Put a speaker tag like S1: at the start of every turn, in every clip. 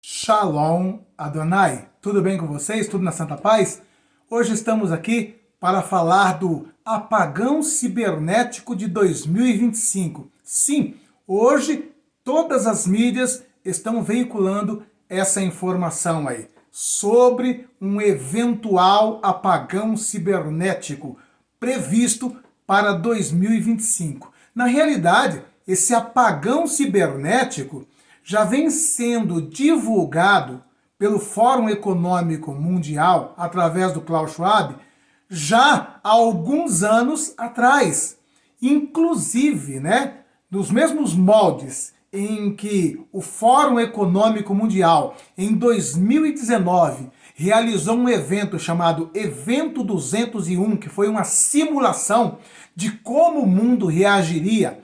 S1: Shalom Adonai, tudo bem com vocês? Tudo na Santa Paz? Hoje estamos aqui para falar do apagão cibernético de 2025. Sim, hoje todas as mídias estão veiculando essa informação aí, sobre um eventual apagão cibernético previsto para 2025. Na realidade, esse apagão cibernético já vem sendo divulgado pelo Fórum Econômico Mundial, através do Klaus Schwab, já há alguns anos atrás. Inclusive, nos mesmos moldes em que o Fórum Econômico Mundial, em 2019, realizou um evento chamado Evento 201, que foi uma simulação de como o mundo reagiria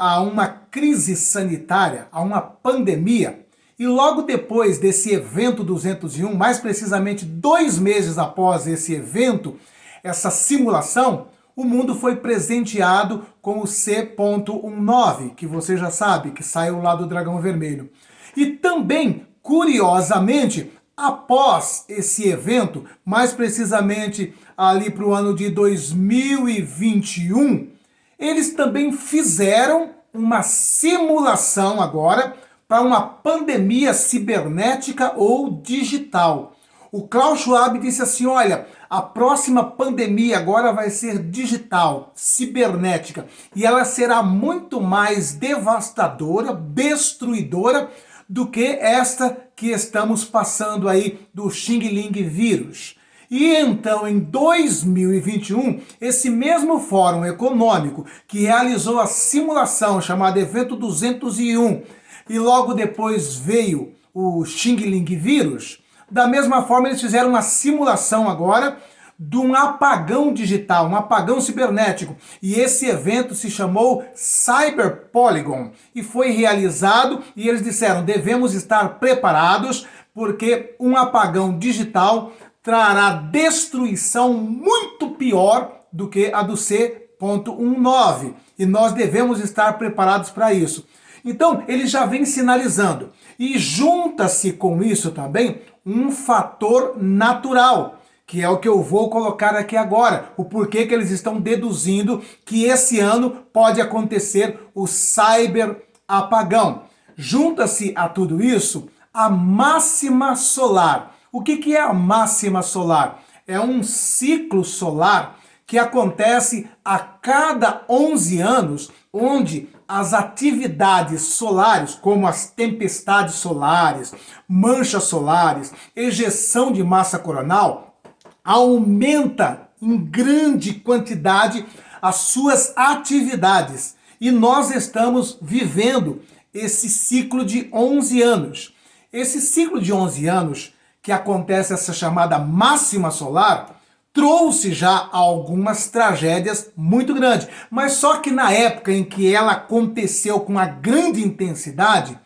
S1: a uma crise sanitária, a uma pandemia, e logo depois desse evento 201, mais precisamente 2 meses após esse evento, essa simulação, o mundo foi presenteado com o C.19, que você já sabe, que saiu lá do Dragão Vermelho. E também, curiosamente, após esse evento, mais precisamente ali para o ano de 2021, eles também fizeram uma simulação agora para uma pandemia cibernética ou digital. O Klaus Schwab disse assim, olha, a próxima pandemia agora vai ser digital, cibernética, e ela será muito mais devastadora, destruidora, do que esta que estamos passando aí do Xing Ling vírus. E então, em 2021, esse mesmo Fórum Econômico, que realizou a simulação chamada Evento 201, e logo depois veio o Xing Ling vírus, da mesma forma eles fizeram uma simulação agora de um apagão digital, um apagão cibernético. E esse evento se chamou Cyber Polygon e foi realizado, e eles disseram, devemos estar preparados, porque um apagão digital trará destruição muito pior do que a do C.19. E nós devemos estar preparados para isso. Então, ele já vem sinalizando. E junta-se com isso também um fator natural, que é o que eu vou colocar aqui agora. O porquê que eles estão deduzindo que esse ano pode acontecer o cyber apagão. Junta-se a tudo isso a máxima solar. O que é a máxima solar? É um ciclo solar que acontece a cada 11 anos, onde as atividades solares, como as tempestades solares, manchas solares, ejeção de massa coronal, aumenta em grande quantidade as suas atividades. E nós estamos vivendo esse ciclo de 11 anos. Esse ciclo de 11 anos, que acontece essa chamada máxima solar, trouxe já algumas tragédias muito grandes. Mas só que na época em que ela aconteceu com uma grande intensidade,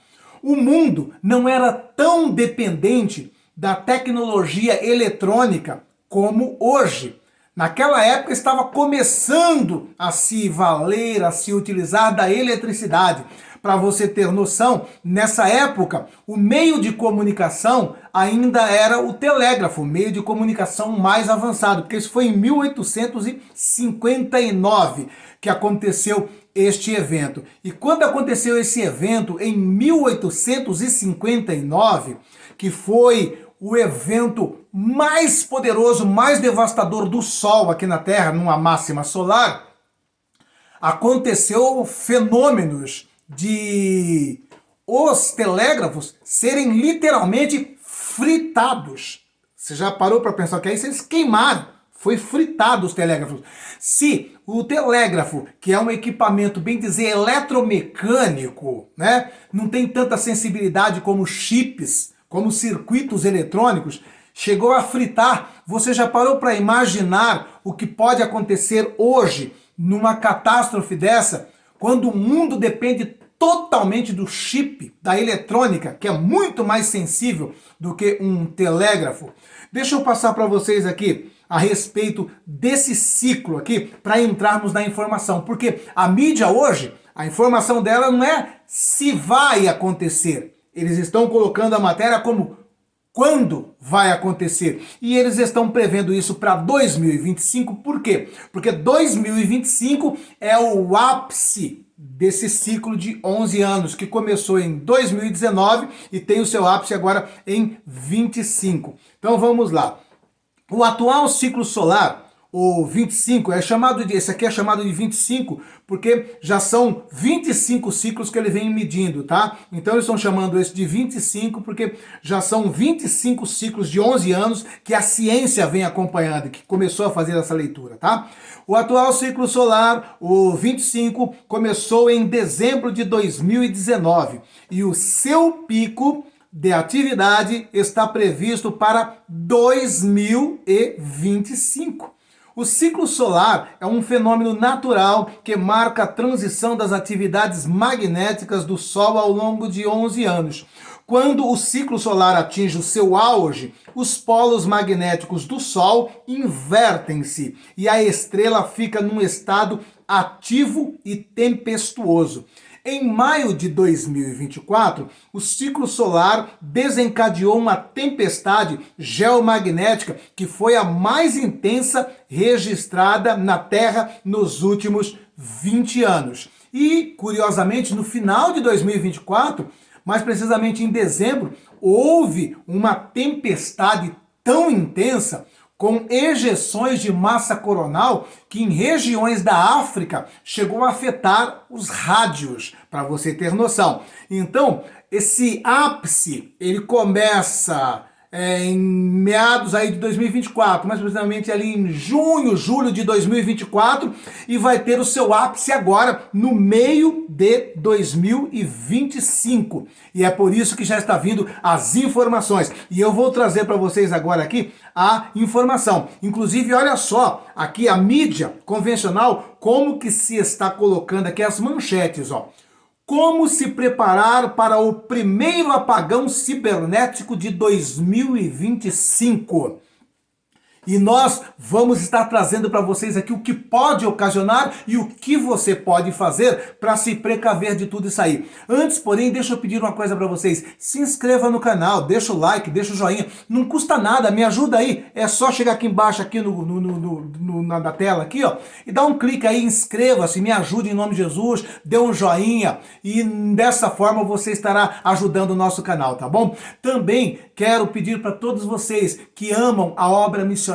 S1: o mundo não era tão dependente da tecnologia eletrônica como hoje. Naquela época estava começando a se valer, a se utilizar da eletricidade. Para você ter noção, nessa época, o meio de comunicação ainda era o telégrafo, o meio de comunicação mais avançado, porque isso foi em 1859 que aconteceu este evento. E quando aconteceu esse evento, em 1859, que foi o evento mais poderoso, mais devastador do Sol aqui na Terra, numa máxima solar, aconteceu fenômenos de os telégrafos serem literalmente fritados. Você já parou para pensar que aí eles queimaram? Foi fritado os telégrafos. Se o telégrafo, que é um equipamento, bem dizer, eletromecânico, não tem tanta sensibilidade como chips, como circuitos eletrônicos, chegou a fritar, você já parou para imaginar o que pode acontecer hoje numa catástrofe dessa, quando o mundo depende totalmente do chip, da eletrônica, que é muito mais sensível do que um telégrafo? Deixa eu passar para vocês aqui a respeito desse ciclo aqui, para entrarmos na informação, porque a mídia hoje, a informação dela não é se vai acontecer, Eles estão colocando a matéria como quando vai acontecer. E eles estão prevendo isso para 2025, por quê? Porque 2025 é o ápice desse ciclo de 11 anos, que começou em 2019 e tem o seu ápice agora em 25. Então vamos lá. O atual ciclo solar, o 25, esse aqui é chamado de 25, porque já são 25 ciclos que ele vem medindo, tá? Então eles estão chamando esse de 25, porque já são 25 ciclos de 11 anos que a ciência vem acompanhando, que começou a fazer essa leitura, tá? O atual ciclo solar, o 25, começou em dezembro de 2019, e o seu pico de atividade está previsto para 2025. O ciclo solar é um fenômeno natural que marca a transição das atividades magnéticas do Sol ao longo de 11 anos. Quando o ciclo solar atinge o seu auge, os polos magnéticos do Sol invertem-se e a estrela fica num estado ativo e tempestuoso. Em maio de 2024, o ciclo solar desencadeou uma tempestade geomagnética que foi a mais intensa registrada na Terra nos últimos 20 anos. E, curiosamente, no final de 2024, mais precisamente em dezembro, houve uma tempestade tão intensa, com ejeções de massa coronal, que em regiões da África chegou a afetar os rádios, para você ter noção. Então, esse ápice, ele começa em meados aí de 2024, mais precisamente ali em junho, julho de 2024, e vai ter o seu ápice agora no meio de 2025. E é por isso que já está vindo as informações. E eu vou trazer para vocês agora aqui a informação. Inclusive, olha só, aqui a mídia convencional, como que se está colocando aqui as manchetes, ó. Como se preparar para o primeiro apagão cibernético de 2025. E nós vamos estar trazendo para vocês aqui o que pode ocasionar e o que você pode fazer para se precaver de tudo isso aí. Antes, porém, deixa eu pedir uma coisa para vocês. Se inscreva no canal, deixa o like, deixa o joinha. Não custa nada, me ajuda aí. É só chegar aqui embaixo, aqui na tela, aqui, ó, e dar um clique aí, inscreva-se, me ajude em nome de Jesus, dê um joinha e dessa forma você estará ajudando o nosso canal, tá bom? Também quero pedir para todos vocês que amam a obra missionária,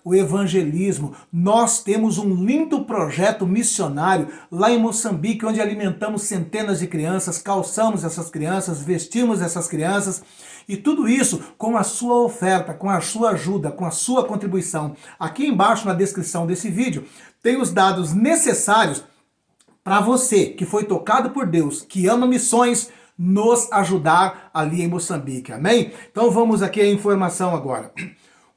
S1: o evangelismo, nós temos um lindo projeto missionário lá em Moçambique, onde alimentamos centenas de crianças, calçamos essas crianças, vestimos essas crianças, e tudo isso com a sua oferta, com a sua ajuda, com a sua contribuição. Aqui embaixo na descrição desse vídeo tem os dados necessários para você que foi tocado por Deus, que ama missões, nos ajudar ali em Moçambique, amém? Então vamos aqui à informação agora.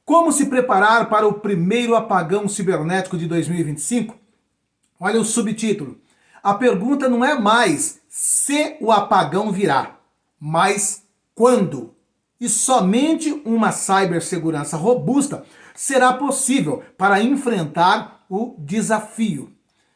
S1: Como se preparar para o primeiro apagão cibernético de 2025? Olha o subtítulo. A pergunta não é mais se o apagão virá, mas quando. E somente uma cibersegurança robusta será possível para enfrentar o desafio.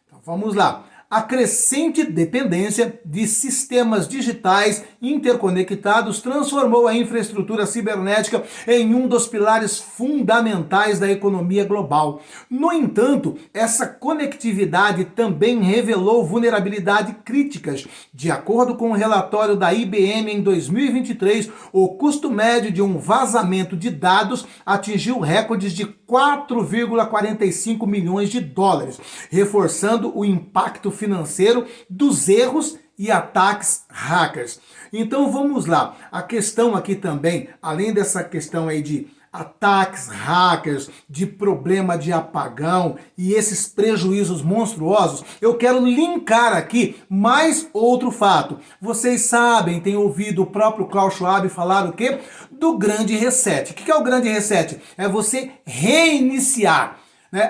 S1: Então vamos lá. A crescente dependência de sistemas digitais interconectados transformou a infraestrutura cibernética em um dos pilares fundamentais da economia global. No entanto, essa conectividade também revelou vulnerabilidades críticas. De acordo com o relatório da IBM em 2023, o custo médio de um vazamento de dados atingiu recordes de 4,45 milhões de dólares, reforçando o impacto financeiro dos erros e ataques hackers. Então vamos lá. A questão aqui também, além dessa questão aí de ataques hackers, de problema de apagão e esses prejuízos monstruosos, eu quero linkar aqui mais outro fato. Vocês sabem, têm ouvido o próprio Klaus Schwab falar o quê? Do grande reset. O que é o grande reset? É você reiniciar.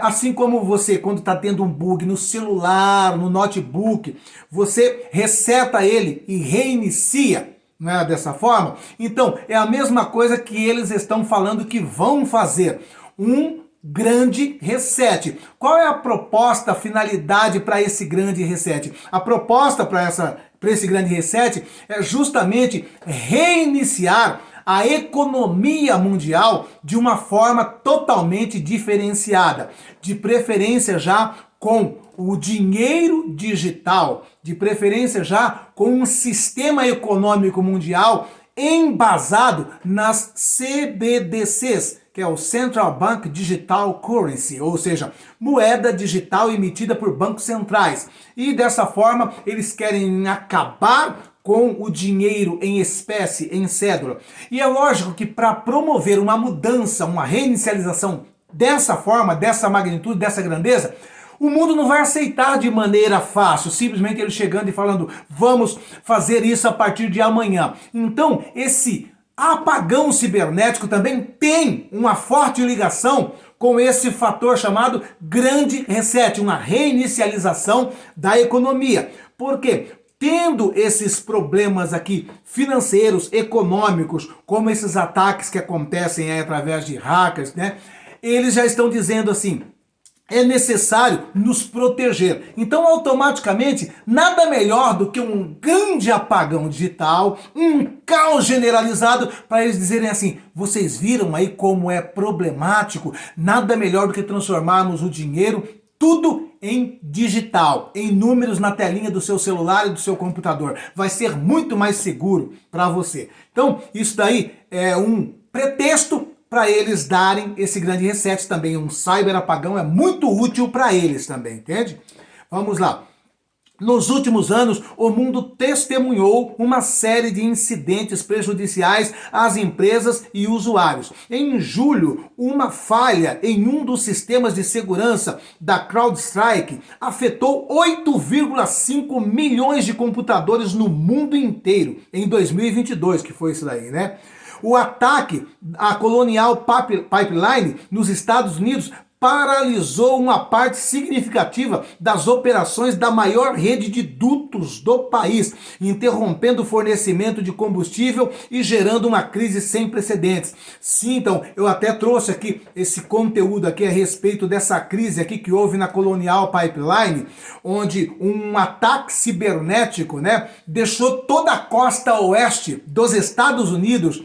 S1: Assim como você, quando está tendo um bug no celular, no notebook, você reseta ele e reinicia. Não é dessa forma? Então, é a mesma coisa que eles estão falando que vão fazer. Um grande reset. Qual é a proposta, a finalidade para esse grande reset? A proposta para para esse grande reset é justamente reiniciar a economia mundial de uma forma totalmente diferenciada, de preferência já com o dinheiro digital, de preferência já com um sistema econômico mundial embasado nas CBDCs, que é o Central Bank Digital Currency, ou seja, moeda digital emitida por bancos centrais. E dessa forma eles querem acabar com o dinheiro em espécie, em cédula. E é lógico que para promover uma mudança, uma reinicialização dessa forma, dessa magnitude, dessa grandeza, o mundo não vai aceitar de maneira fácil, simplesmente ele chegando e falando, vamos fazer isso a partir de amanhã. Então, esse apagão cibernético também tem uma forte ligação com esse fator chamado grande reset, uma reinicialização da economia. Por quê? Tendo esses problemas aqui financeiros, econômicos, como esses ataques que acontecem aí através de hackers, né? Eles já estão dizendo assim, é necessário nos proteger. Então, automaticamente, nada melhor do que um grande apagão digital, um caos generalizado, para eles dizerem assim, vocês viram aí como é problemático? Nada melhor do que transformarmos o dinheiro tudo em digital, em números na telinha do seu celular e do seu computador. Vai ser muito mais seguro para você. Então, isso daí é um pretexto para eles darem esse grande reset também. Um cyber apagão é muito útil para eles também, entende? Vamos lá. Nos últimos anos, o mundo testemunhou uma série de incidentes prejudiciais às empresas e usuários. Em julho, uma falha em um dos sistemas de segurança da CrowdStrike afetou 8,5 milhões de computadores no mundo inteiro, em 2022, que foi isso daí, né? O ataque à Colonial Pipeline nos Estados Unidos paralisou uma parte significativa das operações da maior rede de dutos do país, interrompendo o fornecimento de combustível e gerando uma crise sem precedentes. Sim, então, eu até trouxe aqui esse conteúdo aqui a respeito dessa crise aqui que houve na Colonial Pipeline, onde um ataque cibernético, né, deixou toda a costa oeste dos Estados Unidos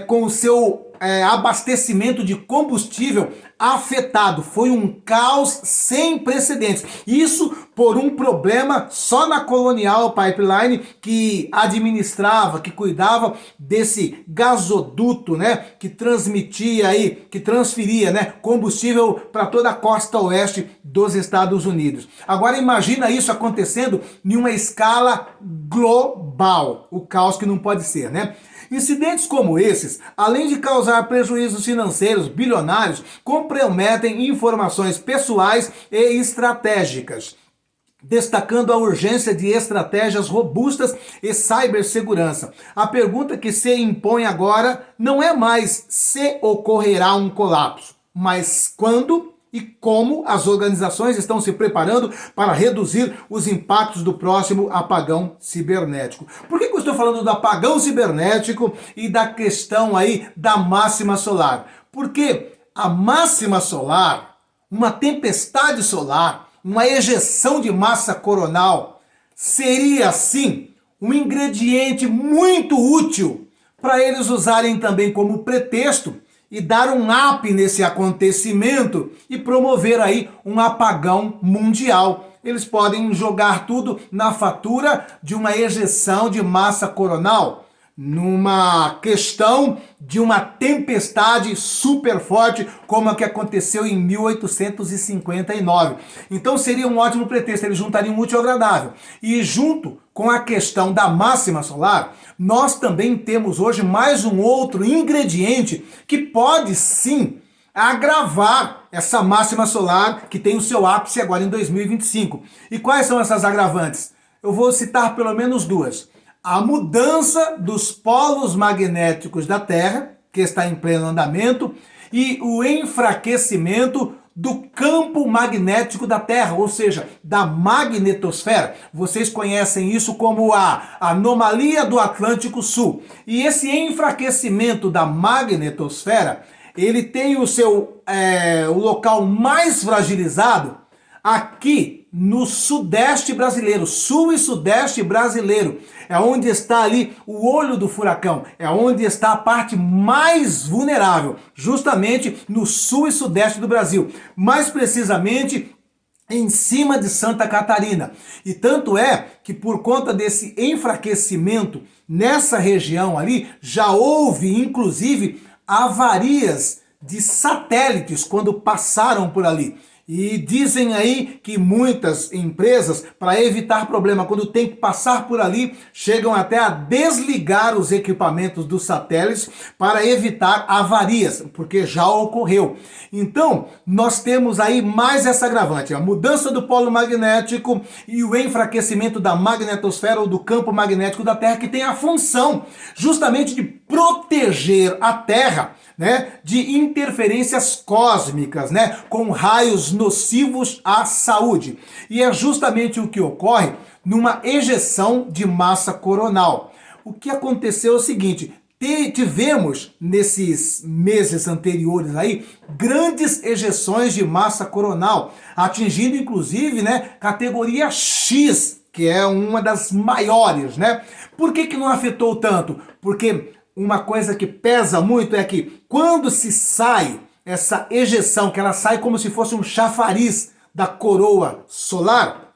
S1: com o seu abastecimento de combustível afetado. Foi um caos sem precedentes. Isso por um problema só na Colonial Pipeline, que administrava, que cuidava desse gasoduto, né, que transmitia aí, que transferia, né, combustível para toda a costa oeste dos Estados Unidos. Agora imagina isso acontecendo em uma escala global. O caos que não pode ser, né? Incidentes como esses, além de causar prejuízos financeiros bilionários, comprometem informações pessoais e estratégicas, destacando a urgência de estratégias robustas e cibersegurança. A pergunta que se impõe agora não é mais se ocorrerá um colapso, mas quando e como as organizações estão se preparando para reduzir os impactos do próximo apagão cibernético. Por que eu estou falando do apagão cibernético e da questão aí da máxima solar? Porque a máxima solar, uma tempestade solar, uma ejeção de massa coronal, seria sim um ingrediente muito útil para eles usarem também como pretexto e dar um up nesse acontecimento e promover aí um apagão mundial. Eles podem jogar tudo na fatura de uma ejeção de massa coronal, numa questão de uma tempestade super forte, como a que aconteceu em 1859. Então seria um ótimo pretexto, eles juntariam um útil ao agradável. E junto com a questão da máxima solar, nós também temos hoje mais um outro ingrediente que pode sim agravar essa máxima solar que tem o seu ápice agora em 2025. E quais são essas agravantes? Eu vou citar pelo menos duas. A mudança dos polos magnéticos da Terra, que está em pleno andamento, e o enfraquecimento do campo magnético da Terra, ou seja, da magnetosfera. Vocês conhecem isso como a anomalia do Atlântico Sul. E esse enfraquecimento da magnetosfera, ele tem o seu o local mais fragilizado Aqui no sudeste brasileiro, sul e sudeste brasileiro, é onde está ali o olho do furacão, é onde está a parte mais vulnerável, justamente no sul e sudeste do Brasil, mais precisamente em cima de Santa Catarina. E tanto é que por conta desse enfraquecimento nessa região ali, já houve inclusive avarias de satélites quando passaram por ali. E dizem aí que muitas empresas, para evitar problema, quando tem que passar por ali, chegam até a desligar os equipamentos dos satélites para evitar avarias, porque já ocorreu. Então, nós temos aí mais essa agravante, a mudança do polo magnético e o enfraquecimento da magnetosfera ou do campo magnético da Terra, que tem a função justamente de proteger a Terra, né, de interferências cósmicas, né, com raios nocivos à saúde. E é justamente o que ocorre numa ejeção de massa coronal. O que aconteceu é o seguinte: tivemos nesses meses anteriores aí grandes ejeções de massa coronal, atingindo inclusive, né, categoria X, que é uma das maiores, né? Por que não afetou tanto? Porque uma coisa que pesa muito é que quando se sai essa ejeção, que ela sai como se fosse um chafariz da coroa solar,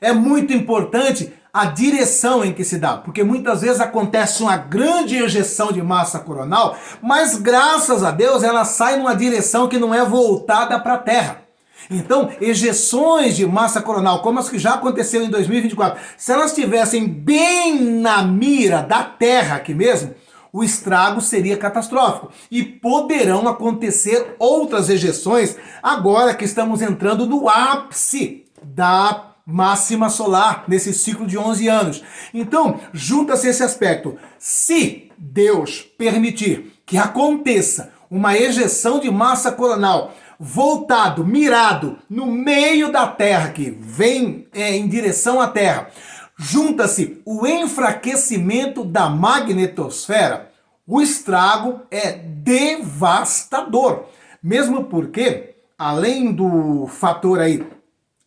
S1: é muito importante a direção em que se dá, porque muitas vezes acontece uma grande ejeção de massa coronal, mas graças a Deus ela sai numa direção que não é voltada para a Terra. Então, ejeções de massa coronal, como as que já aconteceram em 2024, se elas estivessem bem na mira da Terra aqui mesmo, o estrago seria catastrófico. E poderão acontecer outras ejeções agora que estamos entrando no ápice da máxima solar, nesse ciclo de 11 anos. Então, junta-se esse aspecto. Se Deus permitir que aconteça uma ejeção de massa coronal voltado, mirado no meio da Terra, que vem em direção à Terra, junta-se o enfraquecimento da magnetosfera, o estrago é devastador. Mesmo porque, além do fator aí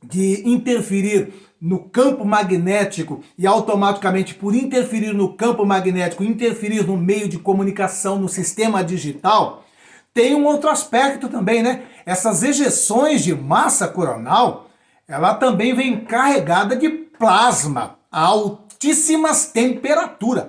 S1: de interferir no campo magnético e automaticamente por interferir no campo magnético, interferir no meio de comunicação, no sistema digital, tem um outro aspecto também, né? Essas ejeções de massa coronal, ela também vem carregada de plasma a altíssimas temperaturas.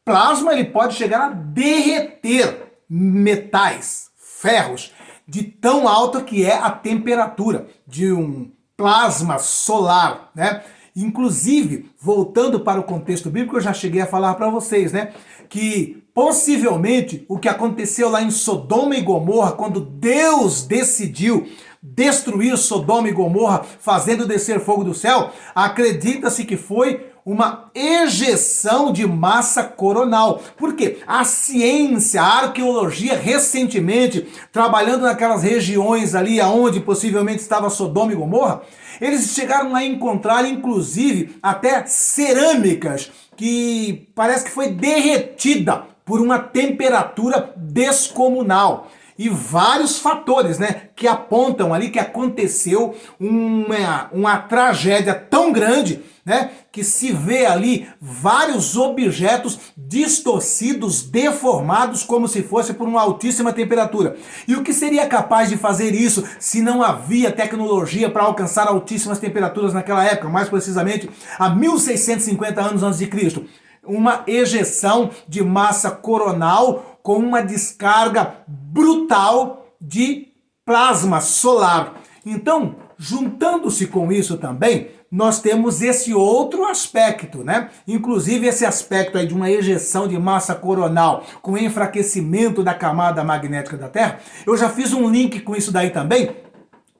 S1: Plasma, ele pode chegar a derreter metais, ferros, de tão alta que é a temperatura de um plasma solar, né? Inclusive, voltando para o contexto bíblico, eu já cheguei a falar para vocês, né, que possivelmente o que aconteceu lá em Sodoma e Gomorra, quando Deus decidiu destruir Sodoma e Gomorra, fazendo descer fogo do céu, acredita-se que foi uma ejeção de massa coronal. Por quê? A ciência, a arqueologia recentemente, trabalhando naquelas regiões ali onde possivelmente estava Sodoma e Gomorra, eles chegaram a encontrar inclusive até cerâmicas que parece que foi derretida por uma temperatura descomunal. E vários fatores, né, que apontam ali que aconteceu uma tragédia tão grande, né, que se vê ali vários objetos distorcidos, deformados, como se fosse por uma altíssima temperatura. E o que seria capaz de fazer isso se não havia tecnologia para alcançar altíssimas temperaturas naquela época, mais precisamente há 1650 anos antes de Cristo? Uma ejeção de massa coronal com uma descarga brutal de plasma solar. Então, juntando-se com isso também, nós temos esse outro aspecto, né? Inclusive esse aspecto aí de uma ejeção de massa coronal com enfraquecimento da camada magnética da Terra. Eu já fiz um link com isso daí também,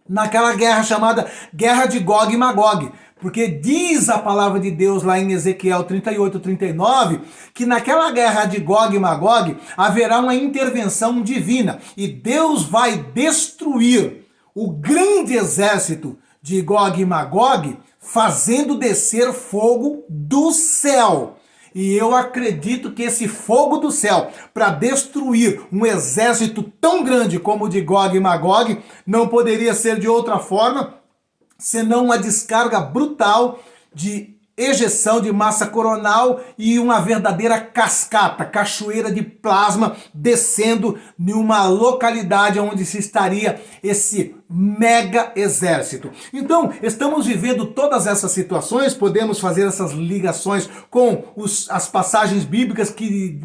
S1: naquela guerra chamada Guerra de Gog e Magog. Porque diz a palavra de Deus lá em Ezequiel 38, 39, que naquela guerra de Gog e Magog haverá uma intervenção divina e Deus vai destruir o grande exército de Gog e Magog, fazendo descer fogo do céu. E eu acredito que esse fogo do céu, para destruir um exército tão grande como o de Gog e Magog, não poderia ser de outra forma senão uma descarga brutal de ejeção de massa coronal e uma verdadeira cascata, cachoeira de plasma descendo em uma localidade onde se estaria esse mega exército. Então, estamos vivendo todas essas situações, podemos fazer essas ligações com as passagens bíblicas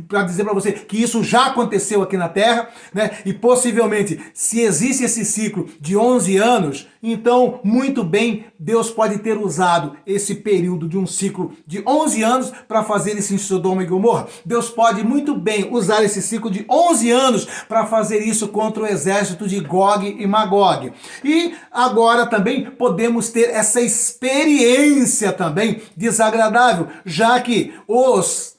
S1: para dizer para você que isso já aconteceu aqui na Terra, né? E possivelmente, se existe esse ciclo de 11 anos, então, muito bem, Deus pode ter usado esse período de um ciclo de 11 anos para fazer isso em Sodoma e Gomorra. Deus pode muito bem usar esse ciclo de 11 anos para fazer isso contra o exército de Gog e Magog. E agora também podemos ter essa experiência também desagradável, já que os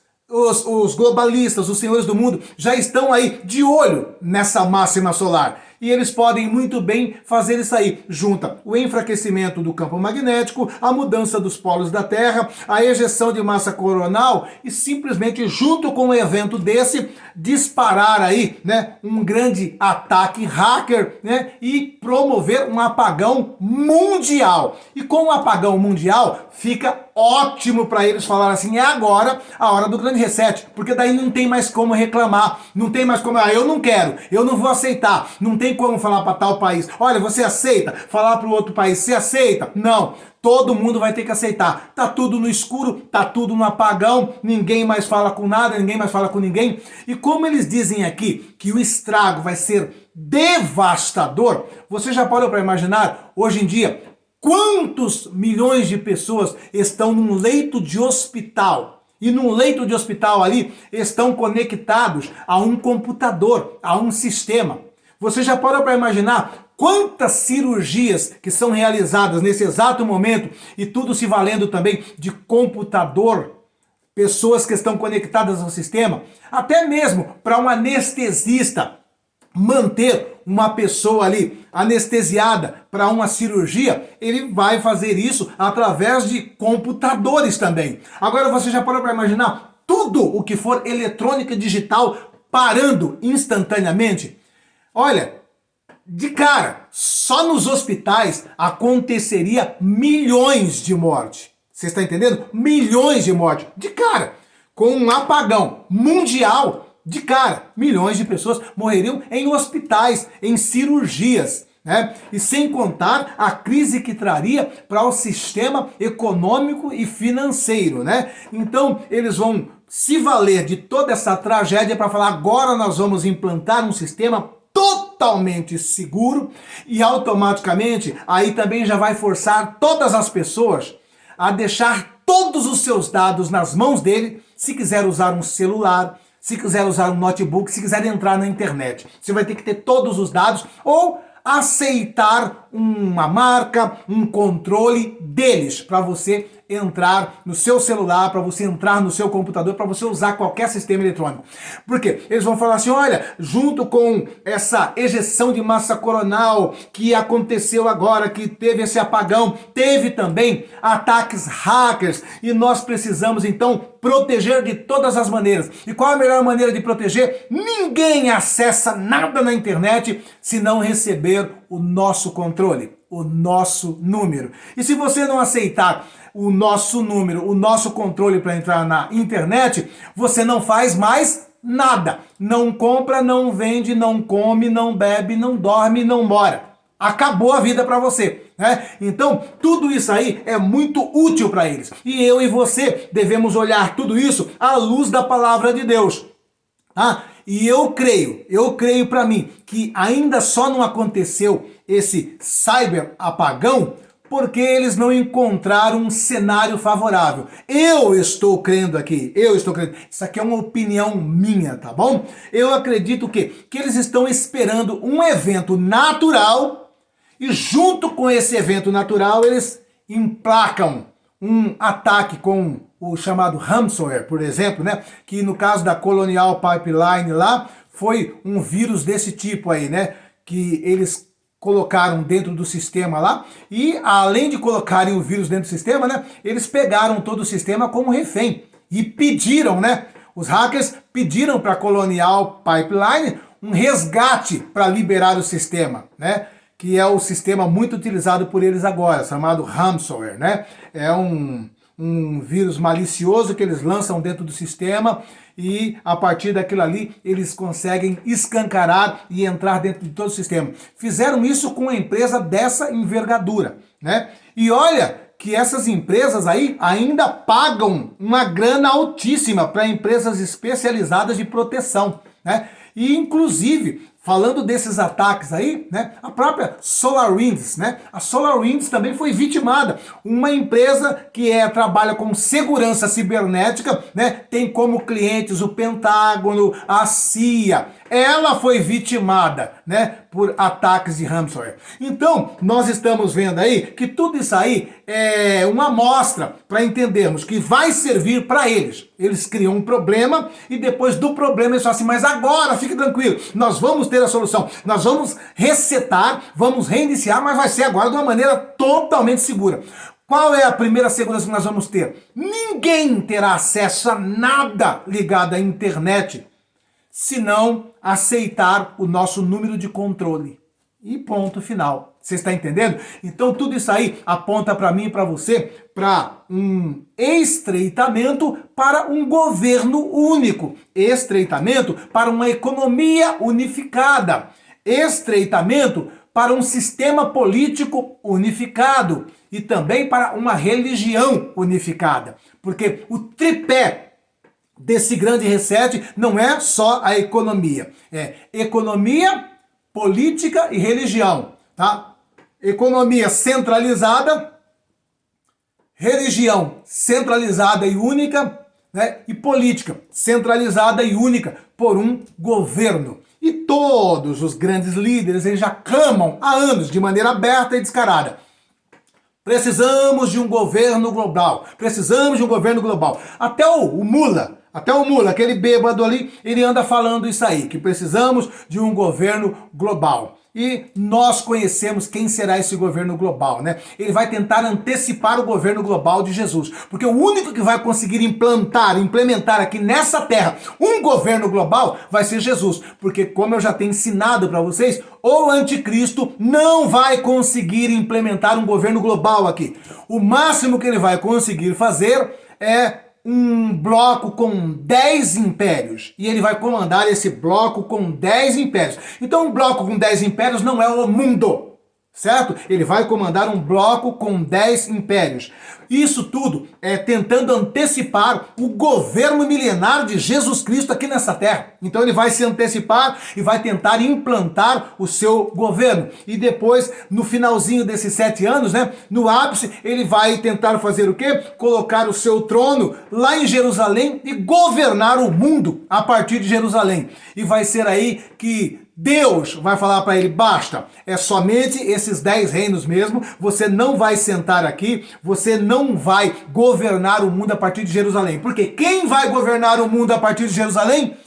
S1: globalistas, os senhores do mundo, já estão aí de olho nessa máxima solar. E eles podem muito bem fazer isso aí. Junta o enfraquecimento do campo magnético, a mudança dos polos da Terra, a ejeção de massa coronal e simplesmente junto com um evento desse, disparar aí, né, um grande ataque hacker, né, e promover um apagão mundial. E com o apagão mundial fica ótimo para eles falar assim, é agora a hora do grande reset, porque daí não tem mais como reclamar, não tem mais como, eu não quero, eu não vou aceitar, não tem como falar para tal país, olha, você aceita, falar para o outro país, você aceita? Não, todo mundo vai ter que aceitar, tá tudo no escuro, tá tudo no apagão, ninguém mais fala com nada, ninguém mais fala com ninguém, e como eles dizem aqui que o estrago vai ser devastador, você já parou para imaginar, hoje em dia, quantos milhões de pessoas estão num leito de hospital? E num leito de hospital ali estão conectados a um computador, a um sistema. Você já parou para imaginar quantas cirurgias que são realizadas nesse exato momento e tudo se valendo também de computador? Pessoas que estão conectadas ao sistema, até mesmo para um anestesista manter uma pessoa ali anestesiada para uma cirurgia, ele vai fazer isso através de computadores também. Agora você já parou para imaginar tudo o que for eletrônica digital parando instantaneamente? Olha, de cara, só nos hospitais aconteceria milhões de mortes. Você está entendendo? Milhões de mortes. De cara, com um apagão mundial, de cara, milhões de pessoas morreriam em hospitais, em cirurgias, né? E sem contar a crise que traria para o sistema econômico e financeiro, né? Então, eles vão se valer de toda essa tragédia para falar, agora nós vamos implantar um sistema totalmente seguro e automaticamente aí também já vai forçar todas as pessoas a deixar todos os seus dados nas mãos dele, se quiser usar um celular, se quiser usar um notebook, se quiser entrar na internet. Você vai ter que ter todos os dados ou aceitar uma marca, um controle deles para você entrar no seu celular, para você entrar no seu computador, para você usar qualquer sistema eletrônico. Por quê? Eles vão falar assim, olha, junto com essa ejeção de massa coronal que aconteceu agora, que teve esse apagão, teve também ataques hackers e nós precisamos então proteger de todas as maneiras. E qual a melhor maneira de proteger? Ninguém acessa nada na internet se não receber o nosso controle, o nosso número. E se você não aceitar o nosso número, o nosso controle para entrar na internet, você não faz mais nada. Não compra, não vende, não come, não bebe, não dorme, não mora. Acabou a vida para você, né? Então, tudo isso aí é muito útil para eles. E eu e você devemos olhar tudo isso à luz da palavra de Deus. Tá? E eu creio para mim que ainda só não aconteceu esse cyber apagão porque eles não encontraram um cenário favorável. Eu estou crendo aqui, Isso aqui é uma opinião minha, tá bom? Eu acredito que eles estão esperando um evento natural e junto com esse evento natural eles emplacam um ataque com o chamado ransomware, por exemplo, né? Que no caso da Colonial Pipeline lá, foi um vírus desse tipo aí, né? Que eles colocaram dentro do sistema lá e além de colocarem o vírus dentro do sistema, né? Eles pegaram todo o sistema como refém e pediram, né? Os hackers pediram para a Colonial Pipeline um resgate para liberar o sistema, né? que é o sistema muito utilizado por eles agora, chamado ransomware, né? É um vírus malicioso que eles lançam dentro do sistema e a partir daquilo ali eles conseguem escancarar e entrar dentro de todo o sistema. Fizeram isso com uma empresa dessa envergadura, né? E olha que essas empresas aí ainda pagam uma grana altíssima para empresas especializadas de proteção, né? E inclusive, falando desses ataques aí, né, a própria SolarWinds, né, a SolarWinds também foi vitimada. Uma empresa que trabalha com segurança cibernética, né, tem como clientes o Pentágono, a CIA. Ela foi vitimada, né, por ataques de ransomware. Então, nós estamos vendo aí que tudo isso aí é uma amostra para entendermos que vai servir para eles. Eles criam um problema e depois do problema eles falam assim, mas agora, fique tranquilo, nós vamos ter a solução. Nós vamos resetar, vamos reiniciar, mas vai ser agora de uma maneira totalmente segura. Qual é a primeira segurança que nós vamos ter? Ninguém terá acesso a nada ligado à internet se não aceitar o nosso número de controle. E ponto final. Você está entendendo? Então tudo isso aí aponta para mim e para você para um estreitamento para um governo único, estreitamento para uma economia unificada, estreitamento para um sistema político unificado e também para uma religião unificada. Porque o tripé desse grande reset não é só a economia, é economia, política e religião, tá? Economia centralizada, religião centralizada e única, né? E política centralizada e única por um governo. E todos os grandes líderes eles já clamam há anos de maneira aberta e descarada. Precisamos de um governo global. Precisamos de um governo global. Até o Mula, aquele bêbado ali, ele anda falando isso aí, que precisamos de um governo global. E nós conhecemos quem será esse governo global, né? Ele vai tentar antecipar o governo global de Jesus, porque o único que vai conseguir implementar aqui nessa terra um governo global vai ser Jesus, porque como eu já tenho ensinado para vocês, o anticristo não vai conseguir implementar um governo global aqui. O máximo que ele vai conseguir fazer é um bloco com 10 impérios. E ele vai comandar esse bloco com 10 impérios. Então um bloco com 10 impérios não é o mundo, certo? Ele vai comandar um bloco com 10 impérios. Isso tudo é tentando antecipar o governo milenar de Jesus Cristo aqui nessa terra. Então ele vai se antecipar e vai tentar implantar o seu governo. E depois, no finalzinho desses 7 anos, né, no ápice, ele vai tentar fazer o quê? Colocar o seu trono lá em Jerusalém e governar o mundo a partir de Jerusalém. E vai ser aí que Deus vai falar para ele, basta, é somente esses 10 reinos mesmo, você não vai sentar aqui, você não vai governar o mundo a partir de Jerusalém. Porque quem vai governar o mundo a partir de Jerusalém?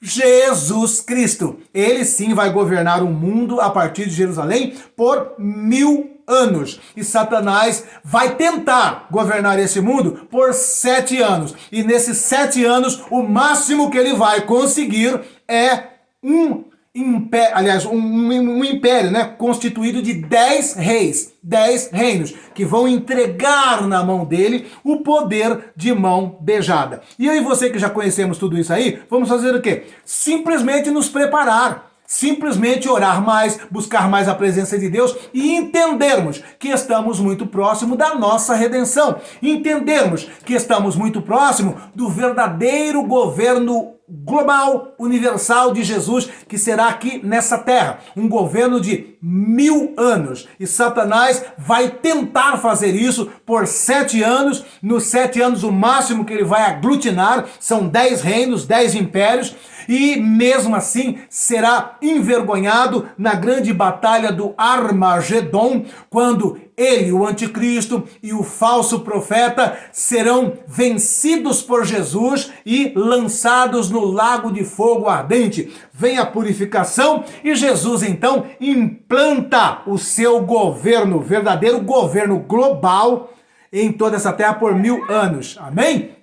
S1: Jesus Cristo. Ele sim vai governar o mundo a partir de Jerusalém por 1000 anos. E Satanás vai tentar governar esse mundo por 7 anos. E nesses 7 anos, o máximo que ele vai conseguir é um império, né, constituído de 10 reis, 10 reinos, que vão entregar na mão dele o poder de mão beijada. E eu e você que já conhecemos tudo isso aí, vamos fazer o quê? Simplesmente nos preparar. Simplesmente orar mais, buscar mais a presença de Deus e entendermos que estamos muito próximo da nossa redenção. Entendermos que estamos muito próximo do verdadeiro governo global, universal de Jesus, que será aqui nessa terra. Um governo de 1000 anos. E Satanás vai tentar fazer isso por 7 anos. Nos 7 anos, o máximo que ele vai aglutinar são 10 reinos, 10 impérios. E mesmo assim será envergonhado na grande batalha do Armagedon, quando ele, o anticristo e o falso profeta serão vencidos por Jesus e lançados no lago de fogo ardente. Vem a purificação e Jesus então implanta o seu governo, verdadeiro governo global em toda essa terra por 1000 anos. Amém?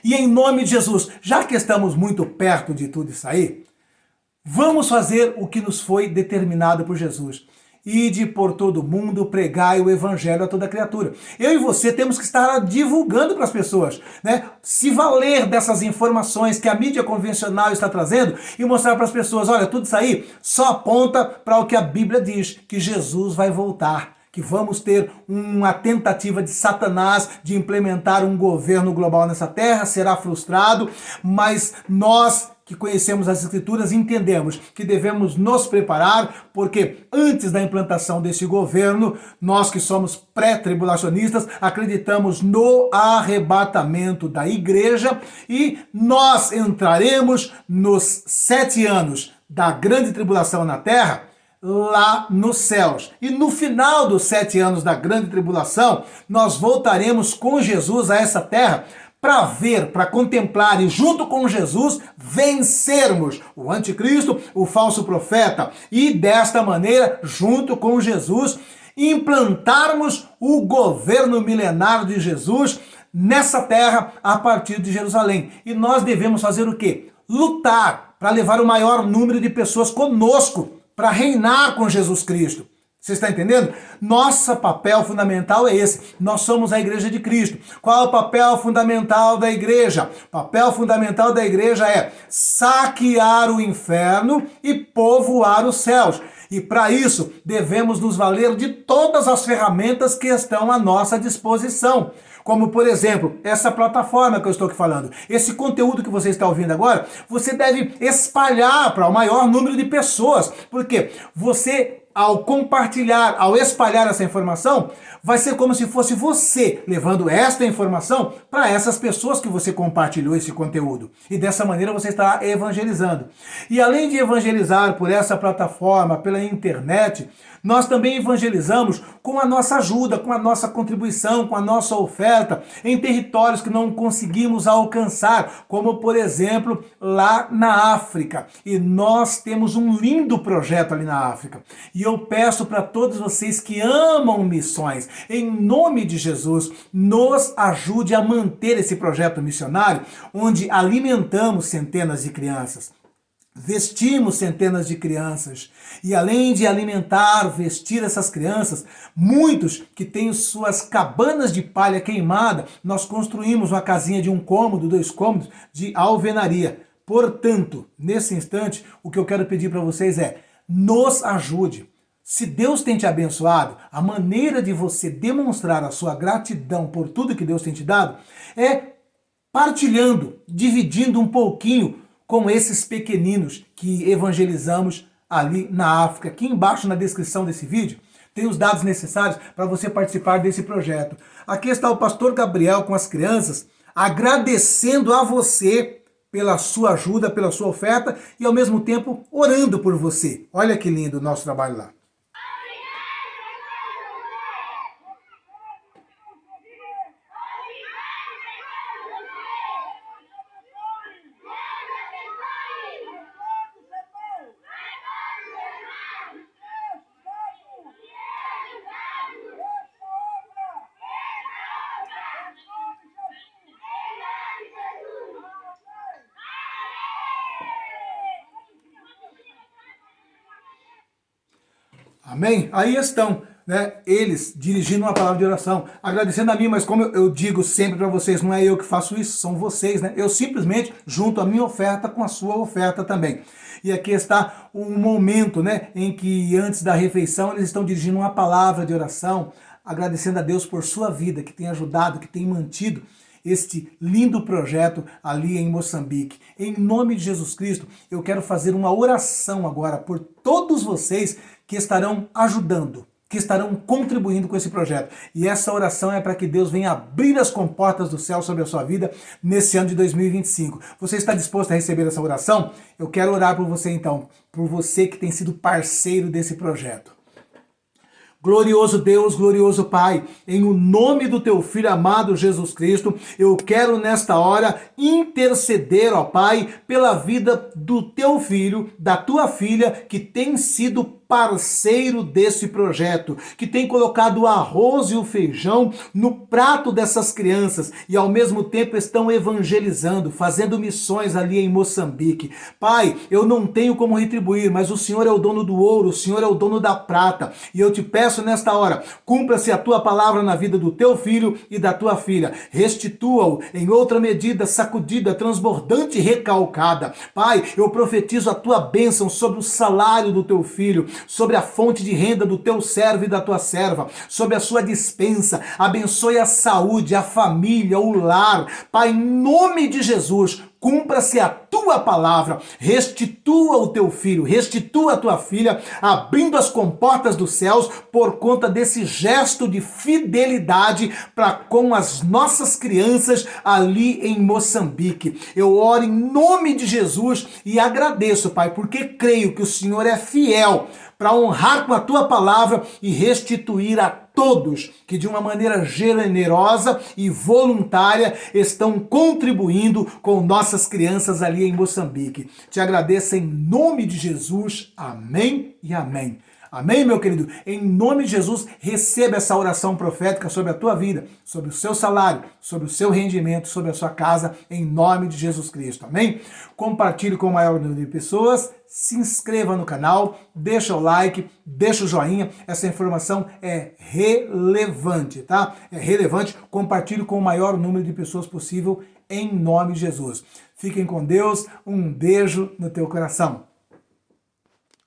S1: E em nome de Jesus, já que estamos muito perto de tudo isso aí, vamos fazer o que nos foi determinado por Jesus. Ide por todo mundo, pregai o evangelho a toda criatura. Eu e você temos que estar divulgando para as pessoas, né? Se valer dessas informações que a mídia convencional está trazendo e mostrar para as pessoas, olha, tudo isso aí só aponta para o que a Bíblia diz, que Jesus vai voltar, que vamos ter uma tentativa de Satanás de implementar um governo global nessa terra, será frustrado, mas nós que conhecemos as Escrituras entendemos que devemos nos preparar, porque antes da implantação desse governo, nós que somos pré-tribulacionistas, acreditamos no arrebatamento da igreja e nós entraremos nos 7 anos da grande tribulação na terra, lá nos céus. E no final dos 7 anos da grande tribulação, nós voltaremos com Jesus a essa terra para ver, para contemplar e junto com Jesus vencermos o anticristo, o falso profeta e desta maneira, junto com Jesus, implantarmos o governo milenar de Jesus nessa terra a partir de Jerusalém. E nós devemos fazer o quê? Lutar para levar o maior número de pessoas conosco para reinar com Jesus Cristo. Você está entendendo? Nosso papel fundamental é esse. Nós somos a igreja de Cristo. Qual é o papel fundamental da igreja? O papel fundamental da igreja é saquear o inferno e povoar os céus. E para isso, devemos nos valer de todas as ferramentas que estão à nossa disposição. Como, por exemplo, essa plataforma que eu estou aqui falando. Esse conteúdo que você está ouvindo agora, você deve espalhar para o maior número de pessoas. Porque você, ao compartilhar, ao espalhar essa informação, vai ser como se fosse você levando esta informação para essas pessoas que você compartilhou esse conteúdo. E dessa maneira você está evangelizando. E além de evangelizar por essa plataforma, pela internet, nós também evangelizamos com a nossa ajuda, com a nossa contribuição, com a nossa oferta em territórios que não conseguimos alcançar, como por exemplo lá na África. E nós temos um lindo projeto ali na África. E eu peço para todos vocês que amam missões, em nome de Jesus, nos ajude a manter esse projeto missionário, onde alimentamos centenas de crianças. Vestimos centenas de crianças e além de alimentar, vestir essas crianças, muitos que têm suas cabanas de palha queimada, nós construímos uma casinha de 1 cômodo, 2 cômodos de alvenaria. Portanto, nesse instante, o que eu quero pedir para vocês é, nos ajude. Se Deus tem te abençoado, a maneira de você demonstrar a sua gratidão por tudo que Deus tem te dado é partilhando, dividindo um pouquinho com esses pequeninos que evangelizamos ali na África. Aqui embaixo na descrição desse vídeo tem os dados necessários para você participar desse projeto. Aqui está o pastor Gabriel com as crianças, agradecendo a você pela sua ajuda, pela sua oferta e ao mesmo tempo orando por você. Olha que lindo o nosso trabalho lá. Amém? Aí estão, né, eles dirigindo uma palavra de oração, agradecendo a mim, mas como eu digo sempre para vocês, não é eu que faço isso, são vocês, né? Eu simplesmente junto a minha oferta com a sua oferta também. E aqui está um momento, né, em que antes da refeição eles estão dirigindo uma palavra de oração, agradecendo a Deus por sua vida, que tem ajudado, que tem mantido este lindo projeto ali em Moçambique. Em nome de Jesus Cristo, eu quero fazer uma oração agora por todos vocês que estarão ajudando, que estarão contribuindo com esse projeto. E essa oração é para que Deus venha abrir as comportas do céu sobre a sua vida nesse ano de 2025. Você está disposto a receber essa oração? Eu quero orar por você então, por você que tem sido parceiro desse projeto. Glorioso Deus, glorioso Pai, em o nome do teu Filho amado Jesus Cristo, eu quero nesta hora interceder, ó Pai, pela vida do teu filho, da tua filha, que tem sido parceiro desse projeto, que tem colocado o arroz e o feijão no prato dessas crianças e ao mesmo tempo estão evangelizando, fazendo missões ali em Moçambique. Pai, eu não tenho como retribuir, mas o Senhor é o dono do ouro, o Senhor é o dono da prata, e eu te peço nesta hora, cumpra-se a tua palavra na vida do teu filho e da tua filha, restitua-o em outra medida, sacudida, transbordante e recalcada. Pai, eu profetizo a tua bênção sobre o salário do teu filho, sobre a fonte de renda do teu servo e da tua serva, sobre a sua dispensa. Abençoe a saúde, a família, o lar. Pai, em nome de Jesus, cumpra-se a tua palavra, restitua o teu filho, restitua a tua filha, abrindo as comportas dos céus por conta desse gesto de fidelidade para com as nossas crianças ali em Moçambique. Eu oro em nome de Jesus e agradeço, Pai, porque creio que o Senhor é fiel para honrar com a tua palavra e restituir a todos que de uma maneira generosa e voluntária estão contribuindo com nossas crianças ali em Moçambique. Te agradeço em nome de Jesus. Amém e amém. Amém, meu querido? Em nome de Jesus, receba essa oração profética sobre a tua vida, sobre o seu salário, sobre o seu rendimento, sobre a sua casa, em nome de Jesus Cristo. Amém? Compartilhe com o maior número de pessoas, se inscreva no canal, deixa o like, deixa o joinha. Essa informação é relevante, tá? É relevante. Compartilhe com o maior número de pessoas possível, em nome de Jesus. Fiquem com Deus. Um beijo no teu coração.